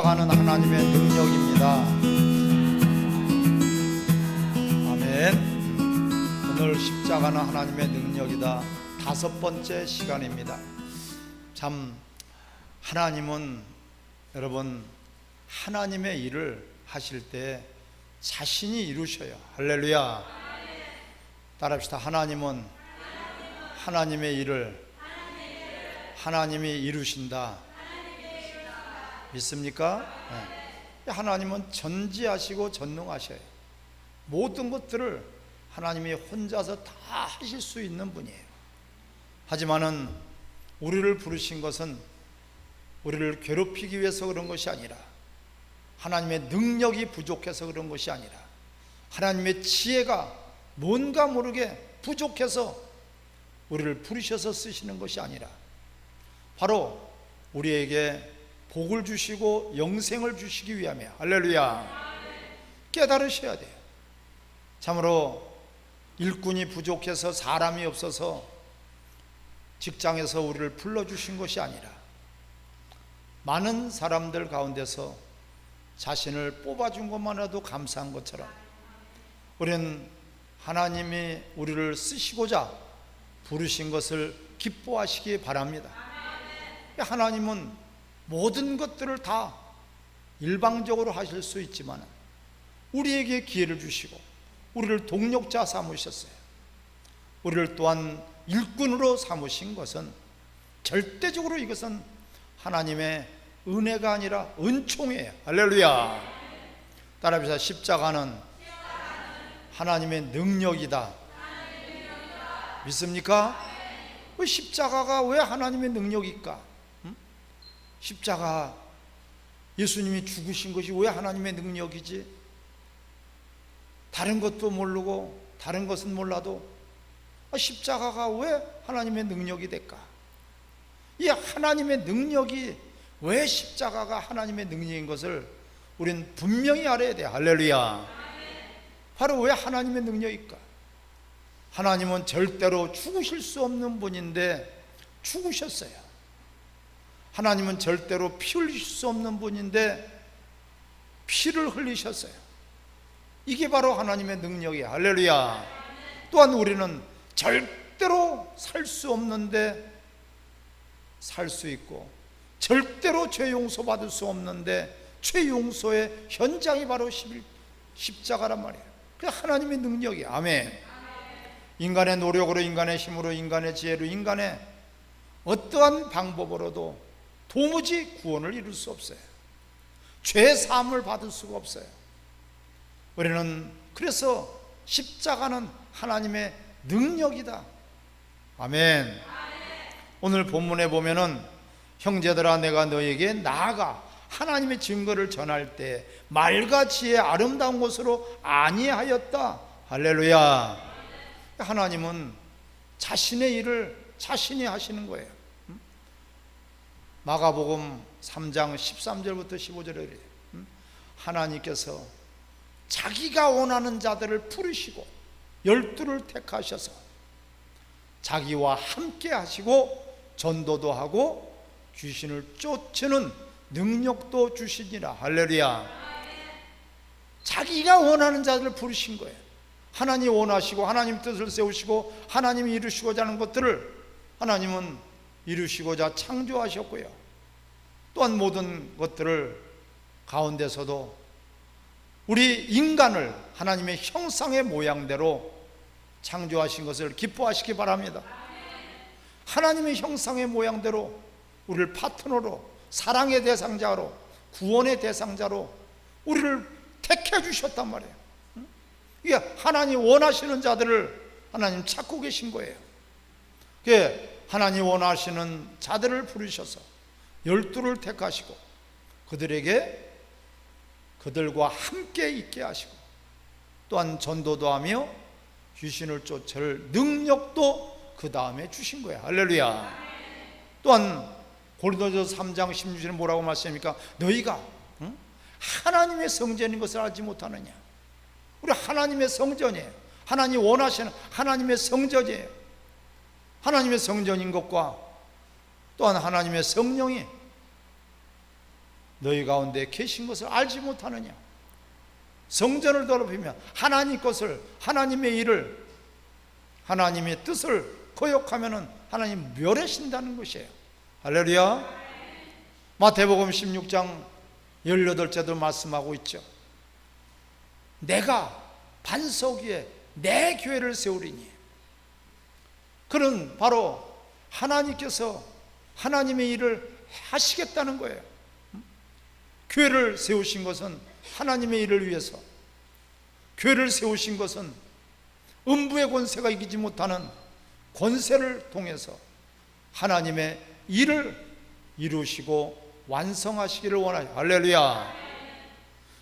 하는 하나님의 능력입니다. 아멘. 오늘 십자가는 하나님의 능력이다. 5번째 시간입니다. 참 하나님은 여러분 하나님의 일을 하실 때 자신이 이루셔요. 할렐루야. 따라합시다. 하나님은 하나님의 일을 하나님이 이루신다. 믿습니까? 네. 하나님은 전지하시고 전능하셔요. 모든 것들을 하나님이 혼자서 다 하실 수 있는 분이에요. 하지만은 우리를 부르신 것은 우리를 괴롭히기 위해서 그런 것이 아니라, 하나님의 능력이 부족해서 그런 것이 아니라, 하나님의 지혜가 뭔가 모르게 부족해서 우리를 부르셔서 쓰시는 것이 아니라, 바로 우리에게 복을 주시고 영생을 주시기 위함이야. 할렐루야. 깨달으셔야 돼요. 참으로 일꾼이 부족해서, 사람이 없어서 직장에서 우리를 불러주신 것이 아니라, 많은 사람들 가운데서 자신을 뽑아준 것만으로도 감사한 것처럼 우리는 하나님이 우리를 쓰시고자 부르신 것을 기뻐하시기 바랍니다. 하나님은 모든 것들을 다 일방적으로 하실 수 있지만 우리에게 기회를 주시고 우리를 동력자 삼으셨어요. 우리를 또한 일꾼으로 삼으신 것은 절대적으로 이것은 하나님의 은혜가 아니라 은총이에요. 할렐루야. 따라합시다. 십자가는 하나님의 능력이다. 믿습니까? 십자가가 왜 하나님의 능력일까? 십자가, 예수님이 죽으신 것이 왜 하나님의 능력이지? 다른 것도 모르고 다른 것은 몰라도 십자가가 왜 하나님의 능력이 될까? 이 하나님의 능력이, 왜 십자가가 하나님의 능력인 것을 우리는 분명히 알아야 돼요. 할렐루야. 바로 왜 하나님의 능력일까? 하나님은 절대로 죽으실 수 없는 분인데 죽으셨어요. 하나님은 절대로 피 흘리실 수 없는 분인데 피를 흘리셨어요. 이게 바로 하나님의 능력이야. 할렐루야. 또한 우리는 절대로 살 수 없는데 살 수 있고, 절대로 죄 용서받을 수 없는데 죄 용서의 현장이 바로 십자가란 말이에요. 그게 하나님의 능력이야. 아멘. 인간의 노력으로, 인간의 힘으로, 인간의 지혜로, 인간의 어떠한 방법으로도 도무지 구원을 이룰 수 없어요. 죄 사함을 받을 수가 없어요. 우리는 그래서 십자가는 하나님의 능력이다. 아멘. 오늘 본문에 보면은 형제들아, 내가 너에게 나아가 하나님의 증거를 전할 때 말과 지혜의 아름다운 것으로 아니하였다. 할렐루야. 하나님은 자신의 일을 자신이 하시는 거예요. 마가복음 3장 13절부터 15절에 그래요. 하나님께서 자기가 원하는 자들을 부르시고 12를 택하셔서 자기와 함께 하시고 전도도 하고 귀신을 쫓는 능력도 주시니라. 할렐루야. 자기가 원하는 자들을 부르신 거예요. 하나님이 원하시고 하나님 뜻을 세우시고 하나님이 이루시고자 하는 것들을 하나님은 이루시고자 창조하셨고요. 또한 모든 것들을 가운데서도 우리 인간을 하나님의 형상의 모양대로 창조하신 것을 기뻐하시기 바랍니다. 하나님의 형상의 모양대로 우리를 파트너로, 사랑의 대상자로, 구원의 대상자로 우리를 택해 주셨단 말이에요. 이게 하나님 원하시는 자들을 하나님 찾고 계신 거예요. 그게 하나님 원하시는 자들을 부르셔서 12를 택하시고 그들과 함께 있게 하시고, 또한 전도도 하며 귀신을 쫓을 능력도 그 다음에 주신 거예요. 할렐루야. 또한 고린도전서 3장 16절에 뭐라고 말씀합니까? 너희가 하나님의 성전인 것을 알지 못하느냐? 우리 하나님의 성전이에요. 하나님 원하시는 하나님의 성전이에요. 하나님의 성전인 것과 또한 하나님의 성령이 너희 가운데 계신 것을 알지 못하느냐? 성전을 더럽히며 하나님 것을, 하나님의 일을, 하나님의 뜻을 거역하면은 하나님 멸하신다는 것이에요. 할렐루야. 마태복음 16장 18절도 말씀하고 있죠. 내가 반석 위에 내 교회를 세우리니. 그는 바로 하나님께서 하나님의 일을 하시겠다는 거예요. 교회를 세우신 것은 하나님의 일을 위해서, 교회를 세우신 것은 음부의 권세가 이기지 못하는 권세를 통해서 하나님의 일을 이루시고 완성하시기를 원하죠. 할렐루야.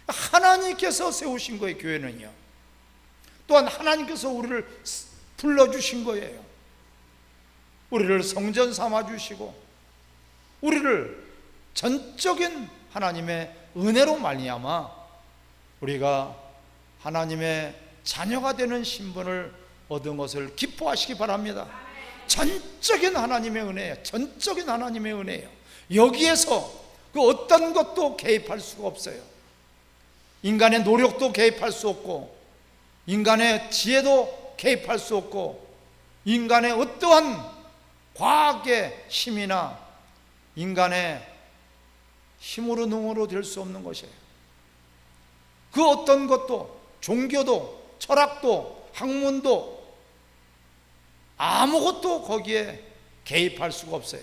하나님께서 세우신 거예요. 교회는요. 또한 하나님께서 우리를 불러주신 거예요. 우리를 성전 삼아주시고 우리를 전적인 하나님의 은혜로 말미암아 우리가 하나님의 자녀가 되는 신분을 얻은 것을 기뻐하시기 바랍니다. 전적인 하나님의 은혜예요. 전적인 하나님의 은혜예요. 여기에서 그 어떤 것도 개입할 수가 없어요. 인간의 노력도 개입할 수 없고, 인간의 지혜도 개입할 수 없고, 인간의 어떠한 과학의 힘이나 인간의 힘으로 능으로 될 수 없는 것이에요. 그 어떤 것도, 종교도, 철학도, 학문도 아무것도 거기에 개입할 수가 없어요.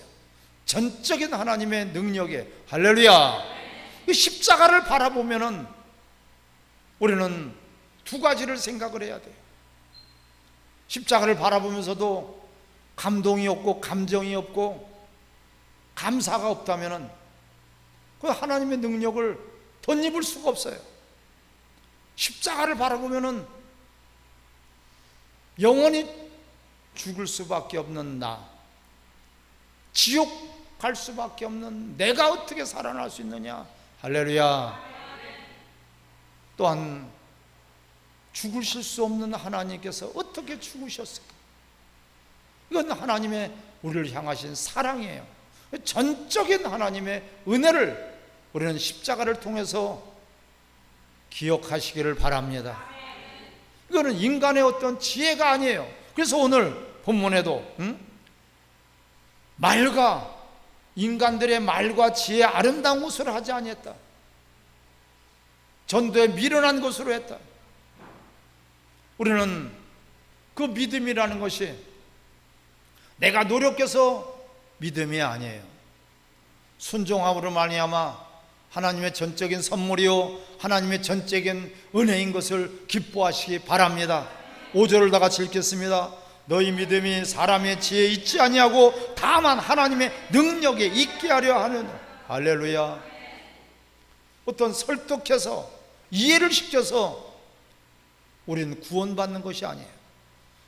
전적인 하나님의 능력에, 할렐루야. 십자가를 바라보면은 우리는 두 가지를 생각을 해야 돼요. 십자가를 바라보면서도 감동이 없고 감정이 없고 감사가 없다면은 그 하나님의 능력을 덧입을 수가 없어요. 십자가를 바라보면은 영원히 죽을 수밖에 없는 나, 지옥 갈 수밖에 없는 내가 어떻게 살아날 수 있느냐? 할렐루야. 또한 죽으실 수 없는 하나님께서 어떻게 죽으셨을까? 이건 하나님의 우리를 향하신 사랑이에요. 전적인 하나님의 은혜를 우리는 십자가를 통해서 기억하시기를 바랍니다. 이거는 인간의 어떤 지혜가 아니에요. 그래서 오늘 본문에도 말과 인간들의 말과 지혜 아름다운 것으로 하지 아니했다. 전도에 미련한 것으로 했다. 우리는 그 믿음이라는 것이 내가 노력해서 믿음이 아니에요. 순종함으로 말미암아 하나님의 전적인 선물이요 하나님의 전적인 은혜인 것을 기뻐하시기 바랍니다. 5절을 다 같이 읽겠습니다. 너희 믿음이 사람의 지혜에 있지 아니하고 다만 하나님의 능력에 있게 하려 하는. 할렐루야. 어떤 설득해서 이해를 시켜서 우리는 구원받는 것이 아니에요.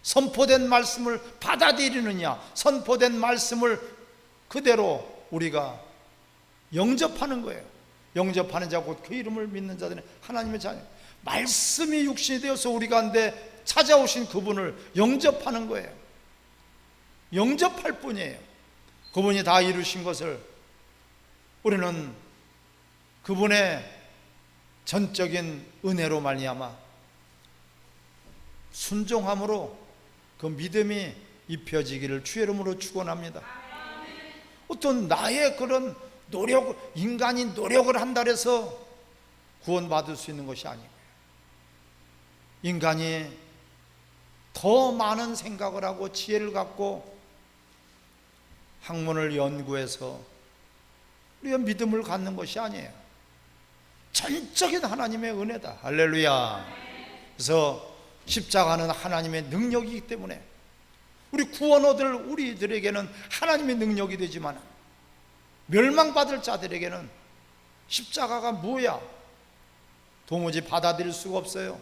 선포된 말씀을 받아들이느냐, 선포된 말씀을 그대로 우리가 영접하는 거예요. 영접하는 자 곧 그 이름을 믿는 자들은 하나님의 자녀. 말씀이 육신이 되어서 우리 가운데 찾아오신 그분을 영접하는 거예요. 영접할 뿐이에요. 그분이 다 이루신 것을 우리는 그분의 전적인 은혜로 말미암아 순종함으로 그 믿음이 입혀지기를 주의 이름으로 축원합니다. 어떤 나의 그런 노력, 인간이 노력을 한다 해서 구원받을 수 있는 것이 아니고요. 인간이 더 많은 생각을 하고 지혜를 갖고 학문을 연구해서 우리가 믿음을 갖는 것이 아니에요. 전적인 하나님의 은혜다. 할렐루야. 그래서 십자가는 하나님의 능력이기 때문에 우리 구원 얻을 우리들에게는 하나님의 능력이 되지만 멸망받을 자들에게는 십자가가 뭐야? 도무지 받아들일 수가 없어요.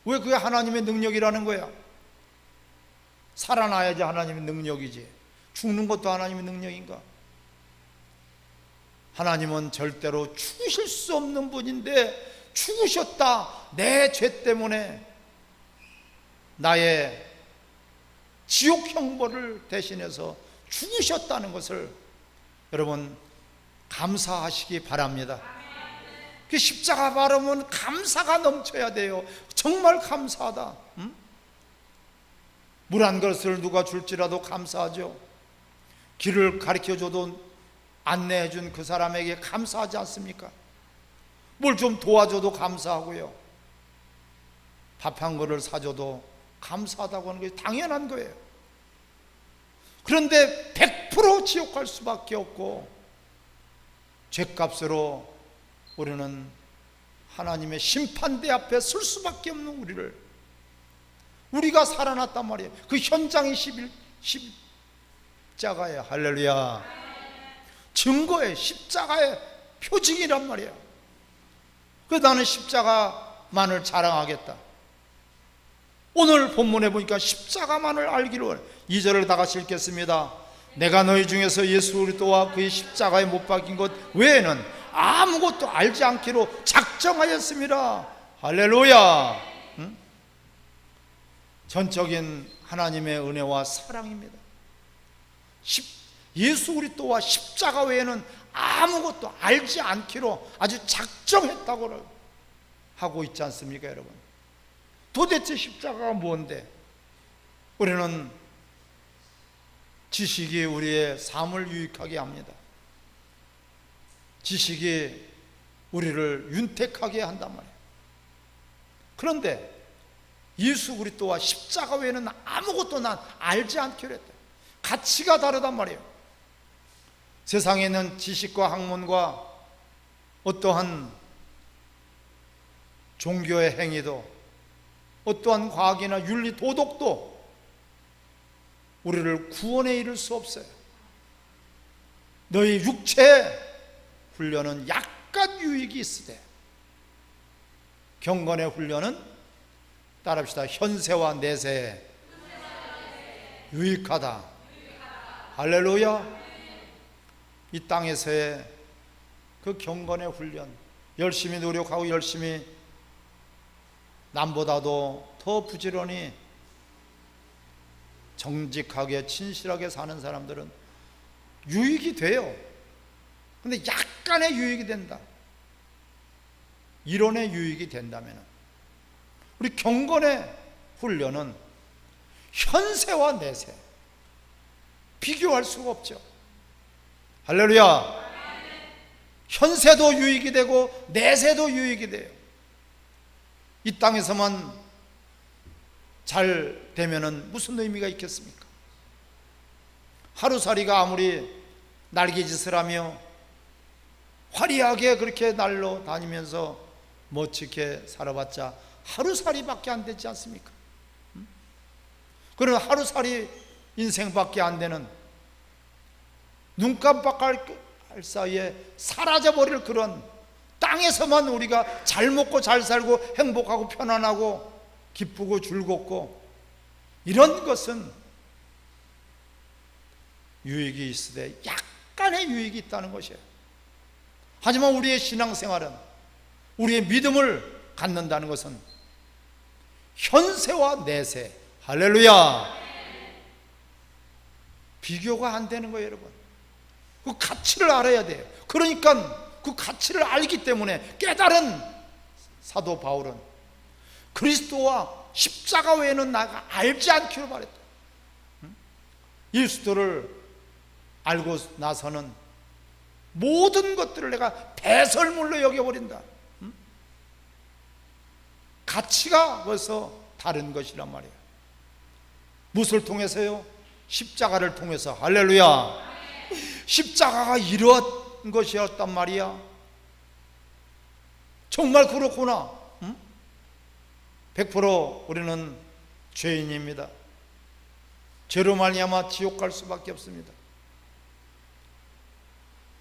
왜 그게 하나님의 능력이라는 거야? 살아나야지 하나님의 능력이지. 죽는 것도 하나님의 능력인가? 하나님은 절대로 죽으실 수 없는 분인데 죽으셨다. 내 죄 때문에 나의 지옥 형벌을 대신해서 죽으셨다는 것을 여러분 감사하시기 바랍니다. 그 십자가 바라보면 감사가 넘쳐야 돼요. 정말 감사하다. 물 한 그릇을 누가 줄지라도 감사하죠. 길을 가르쳐줘도 안내해준 그 사람에게 감사하지 않습니까? 뭘 좀 도와줘도 감사하고요. 밥 한 그릇을 사줘도 감사하다고 하는 것이 당연한 거예요. 그런데 100% 지옥 갈 수밖에 없고 죄값으로 우리는 하나님의 심판대 앞에 설 수밖에 없는 우리가 살아났단 말이에요. 그 현장이 십자가예요. 할렐루야. 증거의 십자가의 표징이란 말이에요. 그래서 나는 십자가만을 자랑하겠다. 오늘 본문에 보니까 십자가만을 알기로 2절을 다 같이 읽겠습니다. 내가 너희 중에서 예수 그리스도와 그의 십자가에 못 박힌 것 외에는 아무것도 알지 않기로 작정하였습니다. 할렐루야. 전적인 하나님의 은혜와 사랑입니다. 예수 그리스도와 십자가 외에는 아무것도 알지 않기로 아주 작정했다고 하고 있지 않습니까, 여러분? 도대체 십자가가 뭔데? 우리는 지식이 우리의 삶을 유익하게 합니다. 지식이 우리를 윤택하게 한단 말이에요. 그런데 예수 그리스도와 십자가 외에는 아무것도 난 알지 않기로 했다. 가치가 다르단 말이에요. 세상에 있는 지식과 학문과 어떠한 종교의 행위도 어떠한 과학이나 윤리, 도덕도 우리를 구원에 이를 수 없어요. 너희 육체 훈련은 약간 유익이 있으되 경건의 훈련은 따라합시다. 현세와 내세에 유익하다. 할렐루야. 이 땅에서의 그 경건의 훈련, 열심히 노력하고 열심히 남보다도 더 부지런히 정직하게 친실하게 사는 사람들은 유익이 돼요. 근데 약간의 유익이 된다. 이론의 유익이 된다면 우리 경건의 훈련은 현세와 내세 비교할 수가 없죠. 할렐루야. 현세도 유익이 되고 내세도 유익이 돼요. 이 땅에서만 잘 되면은 무슨 의미가 있겠습니까? 하루살이가 아무리 날개짓을 하며 화려하게 그렇게 날로 다니면서 멋지게 살아봤자 하루살이밖에 안 되지 않습니까? 그런 하루살이 인생밖에 안 되는 눈 깜빡할 사이에 사라져버릴 그런 땅에서만 우리가 잘 먹고 잘 살고 행복하고 편안하고 기쁘고 즐겁고 이런 것은 유익이 있으되 약간의 유익이 있다는 것이에요. 하지만 우리의 신앙생활은, 우리의 믿음을 갖는다는 것은 현세와 내세, 할렐루야, 비교가 안 되는 거예요. 여러분, 그 가치를 알아야 돼요. 그러니까 그 가치를 알기 때문에 깨달은 사도 바울은 그리스도와 십자가 외에는 나가 알지 않기로 말했다. 그리스도를 알고 나서는 모든 것들을 내가 배설물로 여겨버린다. 가치가 벌써 다른 것이란 말이에요. 무엇을 통해서요? 십자가를 통해서. 할렐루야. 십자가가 이런 것이었단 말이야. 정말 그렇구나. 100% 우리는 죄인입니다. 죄로 말미암아 지옥 갈 수밖에 없습니다.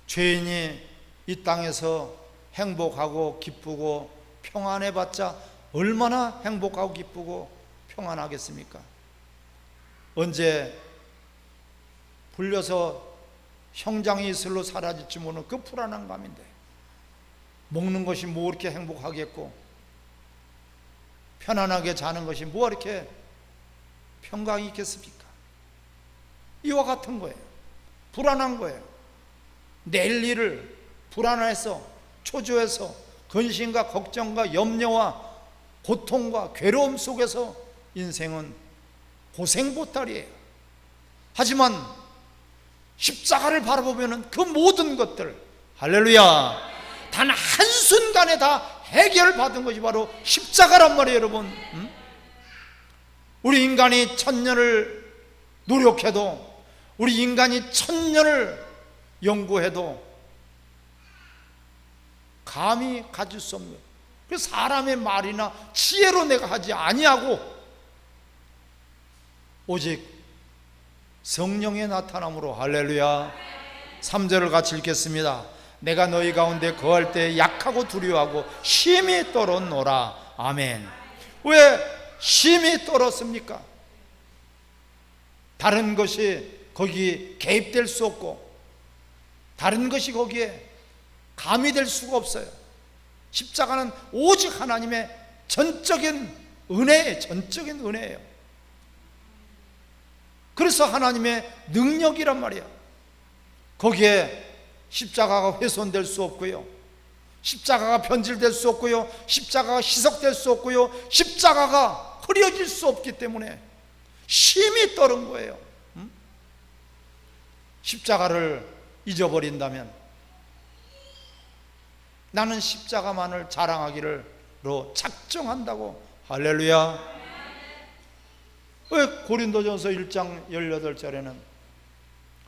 죄인이 이 땅에서 행복하고 기쁘고 평안해봤자 얼마나 행복하고 기쁘고 평안하겠습니까? 언제 불려서 형장이 이슬로 사라질지 모르는 그 불안한 밤인데 먹는 것이 뭐 이렇게 행복하겠고 편안하게 자는 것이 뭐 이렇게 평강이 있겠습니까? 이와 같은 거예요. 불안한 거예요. 내일 일을 불안해서, 초조해서, 근심과 걱정과 염려와 고통과 괴로움 속에서 인생은 고생보따리예요. 하지만 십자가를 바라보면 그 모든 것들, 할렐루야, 단 한순간에 다 해결받은 것이 바로 십자가란 말이에요, 여러분. 우리 인간이 1000년을 노력해도, 우리 인간이 1000년을 연구해도 감히 가질 수 없는, 그 사람의 말이나 지혜로 내가 하지 아니하고 오직 성령의 나타남으로, 할렐루야. 3절을 같이 읽겠습니다. 내가 너희 가운데 거할 때 약하고 두려워하고 심히 떨었노라. 아멘. 왜 심히 떨었습니까? 다른 것이 거기 개입될 수 없고, 다른 것이 거기에 가미될 수가 없어요. 십자가는 오직 하나님의 전적인 은혜예요. 그래서 하나님의 능력이란 말이야. 거기에 십자가가 훼손될 수 없고요, 십자가가 변질될 수 없고요, 십자가가 희석될 수 없고요, 십자가가 흐려질 수 없기 때문에 심히 떨은 거예요. 십자가를 잊어버린다면, 나는 십자가만을 자랑하기로 작정한다고, 할렐루야. 왜 고린도전서 1장 18절에는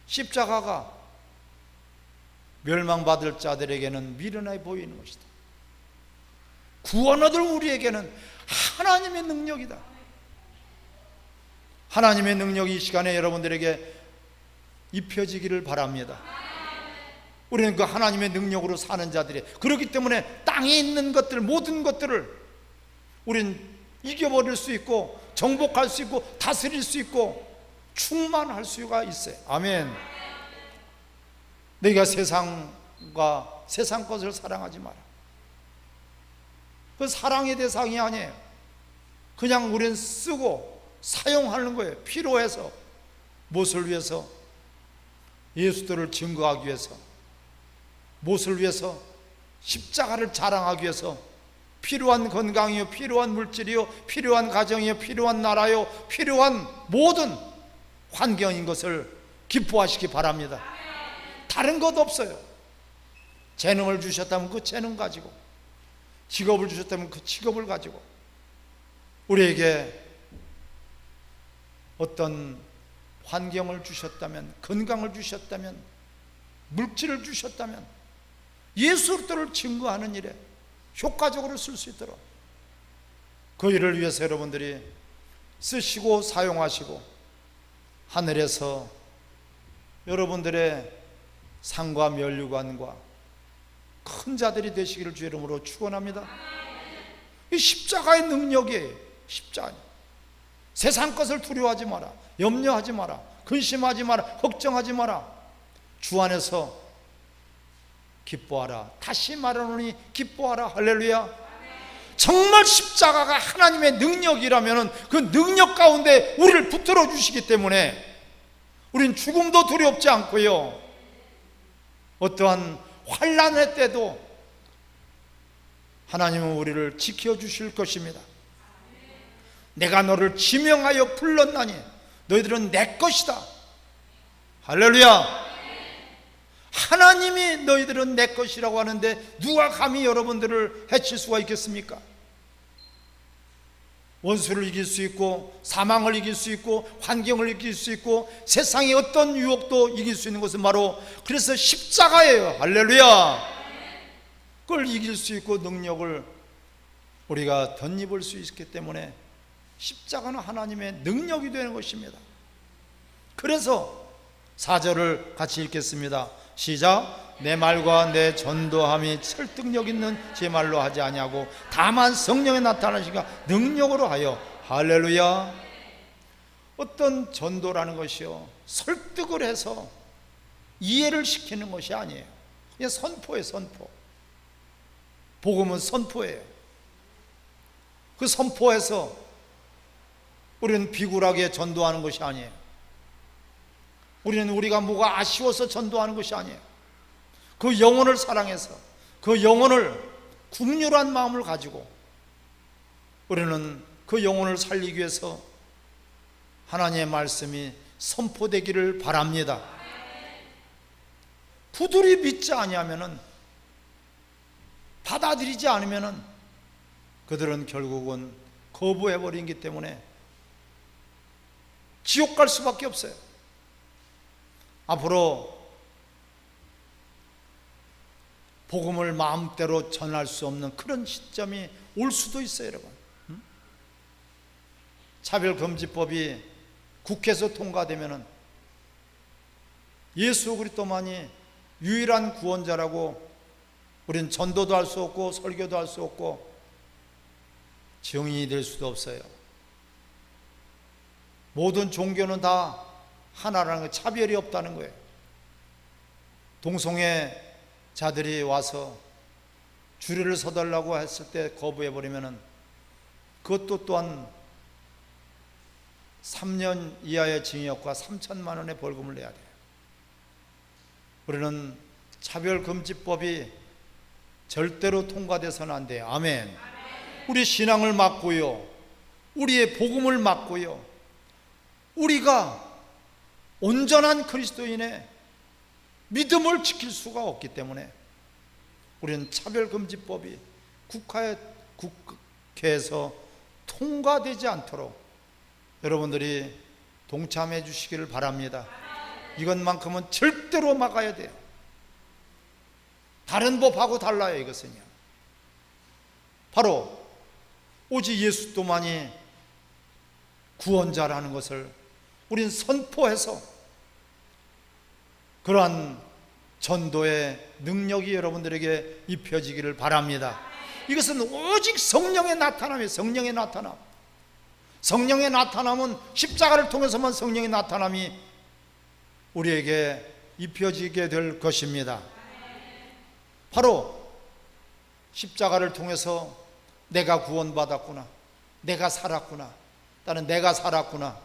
십자가가 멸망받을 자들에게는 미련해 보이는 것이다, 구원 얻을 우리에게는 하나님의 능력이다. 하나님의 능력이 이 시간에 여러분들에게 입혀지기를 바랍니다. 우리는 그 하나님의 능력으로 사는 자들이, 그렇기 때문에 땅에 있는 것들, 모든 것들을 우린 이겨버릴 수 있고, 정복할 수 있고, 다스릴 수 있고, 충만할 수가 있어요. 아멘. 너희가 세상과 세상 것을 사랑하지 마라. 그 사랑의 대상이 아니에요. 그냥 우리는 쓰고 사용하는 거예요. 필요해서, 무엇을 위해서? 예수들을 증거하기 위해서, 무엇을 위해서? 십자가를 자랑하기 위해서. 필요한 건강이요, 필요한 물질이요, 필요한 가정이요, 필요한 나라요, 필요한 모든 환경인 것을 기뻐하시기 바랍니다. 다른 것 없어요. 재능을 주셨다면 그 재능 가지고, 직업을 주셨다면 그 직업을 가지고, 우리에게 어떤 환경을 주셨다면, 건강을 주셨다면, 물질을 주셨다면 예수 그리스도를 증거하는 일에 효과적으로 쓸 수 있도록 그 일을 위해서 여러분들이 쓰시고 사용하시고, 하늘에서 여러분들의 상과 면류관과 큰 자들이 되시기를 주 이름으로 축원합니다. 이 십자가의 능력이에요. 십자가. 세상 것을 두려워하지 마라, 염려하지 마라, 근심하지 마라, 걱정하지 마라. 주 안에서 기뻐하라. 다시 말하노니 기뻐하라. 할렐루야. 정말 십자가가 하나님의 능력이라면 그 능력 가운데 우리를 붙들어 주시기 때문에 우린 죽음도 두렵지 않고요, 어떠한 환난의 때도 하나님은 우리를 지켜주실 것입니다. 내가 너를 지명하여 불렀나니 너희들은 내 것이다. 할렐루야. 하나님이 너희들은 내 것이라고 하는데 누가 감히 여러분들을 해칠 수가 있겠습니까? 원수를 이길 수 있고, 사망을 이길 수 있고, 환경을 이길 수 있고, 세상의 어떤 유혹도 이길 수 있는 것은 바로 그래서 십자가예요. 할렐루야. 그걸 이길 수 있고 능력을 우리가 덧입을 수 있기 때문에 십자가는 하나님의 능력이 되는 것입니다. 그래서 4절을 같이 읽겠습니다. 시작. 내 말과 내 전도함이 설득력 있는 제 말로 하지 아니하고 다만 성령의 나타나시가 능력으로 하여. 할렐루야. 어떤 전도라는 것이요, 설득을 해서 이해를 시키는 것이 아니에요. 그냥 선포예요. 선포. 복음은 선포예요. 그 선포에서 우리는 비굴하게 전도하는 것이 아니에요. 우리는 우리가 뭐가 아쉬워서 전도하는 것이 아니에요. 그 영혼을 사랑해서 그 영혼을 국률한 마음을 가지고 우리는 그 영혼을 살리기 위해서 하나님의 말씀이 선포되기를 바랍니다. 부들이 믿지 아니하면은, 받아들이지 않으면은 그들은 결국은 거부해버리기 때문에 지옥 갈 수밖에 없어요. 앞으로 복음을 마음대로 전할 수 없는 그런 시점이 올 수도 있어요, 여러분. 차별금지법이 국회에서 통과되면은 예수 그리스도만이 유일한 구원자라고 우리는 전도도 할 수 없고 설교도 할 수 없고 증인이 될 수도 없어요. 모든 종교는 다 하나라는 거, 차별이 없다는 거예요. 동성애자들이 와서 주례를 서달라고 했을 때 거부해버리면은 그것도 또한 3년 이하의 징역과 3천만 원의 벌금을 내야 돼요. 우리는 차별금지법이 절대로 통과돼서는 안 돼요. 아멘. 우리 신앙을 맡고요, 우리의 복음을 맡고요, 우리가 온전한 그리스도인의 믿음을 지킬 수가 없기 때문에 우리는 차별금지법이 국회에서 통과되지 않도록 여러분들이 동참해 주시기를 바랍니다. 이것만큼은 절대로 막아야 돼요. 다른 법하고 달라요. 이것은요, 바로 오직 예수도만이 구원자라는 것을 우린 선포해서 그러한 전도의 능력이 여러분들에게 입혀지기를 바랍니다. 이것은 오직 성령의 나타남이에요. 성령의 나타남. 성령의 나타남은 십자가를 통해서만 성령의 나타남이 우리에게 입혀지게 될 것입니다. 바로 십자가를 통해서 내가 구원받았구나, 내가 살았구나, 나는 내가 살았구나,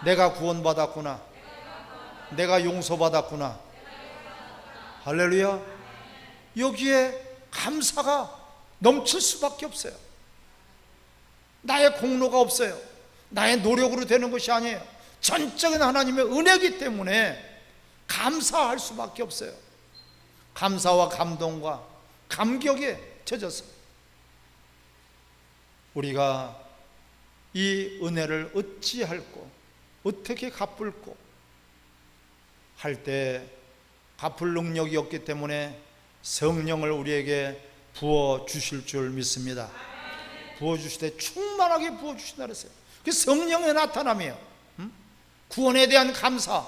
내가 구원받았구나, 내가 용서받았구나. 할렐루야. 여기에 감사가 넘칠 수밖에 없어요. 나의 공로가 없어요. 나의 노력으로 되는 것이 아니에요. 전적인 하나님의 은혜이기 때문에 감사할 수밖에 없어요. 감사와 감동과 감격에 젖어서 우리가 이 은혜를 어찌할꼬, 어떻게 갚을꼬 할 때 갚을 능력이 없기 때문에 성령을 우리에게 부어주실 줄 믿습니다. 부어주실 때 충만하게 부어주신다 그랬어요. 그게 성령의 나타남이에요. 구원에 대한 감사,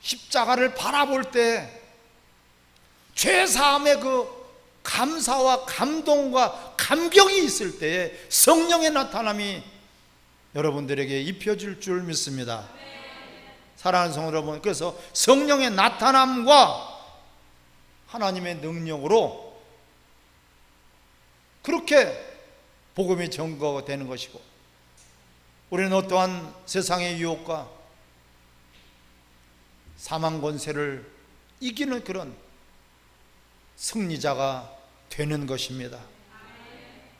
십자가를 바라볼 때 죄사함의 그 감사와 감동과 감격이 있을 때에 성령의 나타남이 여러분들에게 입혀질 줄 믿습니다. 사랑하는 성도 여러분, 그래서 성령의 나타남과 하나님의 능력으로 그렇게 복음이 증거되는 것이고, 우리는 어떠한 세상의 유혹과 사망 권세를 이기는 그런 승리자가 되는 것입니다.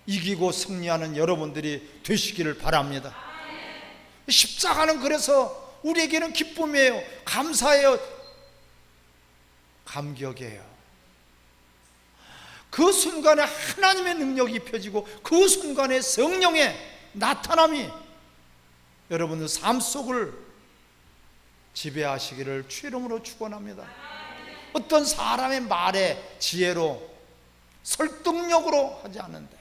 이기고 승리하는 여러분들이 되시기를 바랍니다. 십자가는 그래서 우리에게는 기쁨이에요. 감사예요. 감격이에요. 그 순간에 하나님의 능력이 펴지고 그 순간에 성령의 나타남이 여러분의 삶 속을 지배하시기를 주의 이름으로 축원합니다. 어떤 사람의 말에 지혜로 설득력으로 하지 않는데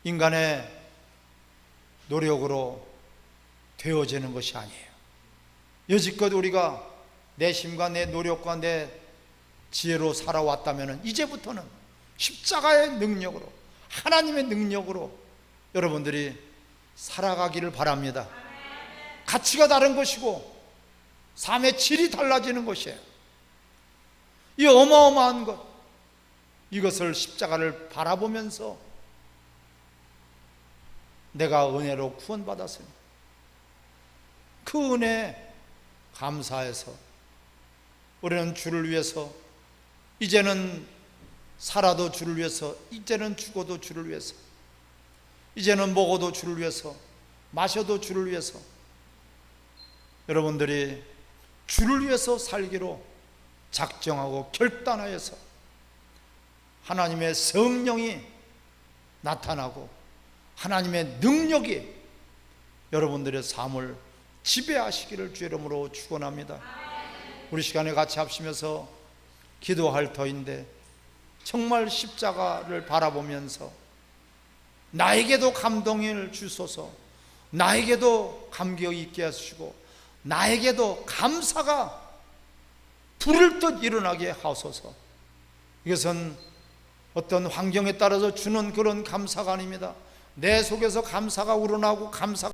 인간의 노력으로 되어지는 것이 아니에요. 여지껏 우리가 내 힘과 내 노력과 내 지혜로 살아왔다면 이제부터는 십자가의 능력으로, 하나님의 능력으로 여러분들이 살아가기를 바랍니다. 가치가 다른 것이고 삶의 질이 달라지는 것이에요. 이 어마어마한 것, 이것을 십자가를 바라보면서 내가 은혜로 구원받았으니 그 은혜에 감사해서 우리는 주를 위해서, 이제는 살아도 주를 위해서, 이제는 죽어도 주를 위해서, 이제는 먹어도 주를 위해서, 마셔도 주를 위해서, 여러분들이 주를 위해서 살기로 작정하고 결단하여서 하나님의 성령이 나타나고 하나님의 능력이 여러분들의 삶을 지배하시기를 주 이름으로 축원합니다. 우리 시간에 같이 합시면서 기도할 터인데, 정말 십자가를 바라보면서 나에게도 감동을 주소서, 나에게도 감격 있게 하시고 나에게도 감사가 불을 듯 일어나게 하소서. 이것은 어떤 환경에 따라서 주는 그런 감사가 아닙니다. 내 속에서 감사가 우러나고 감사가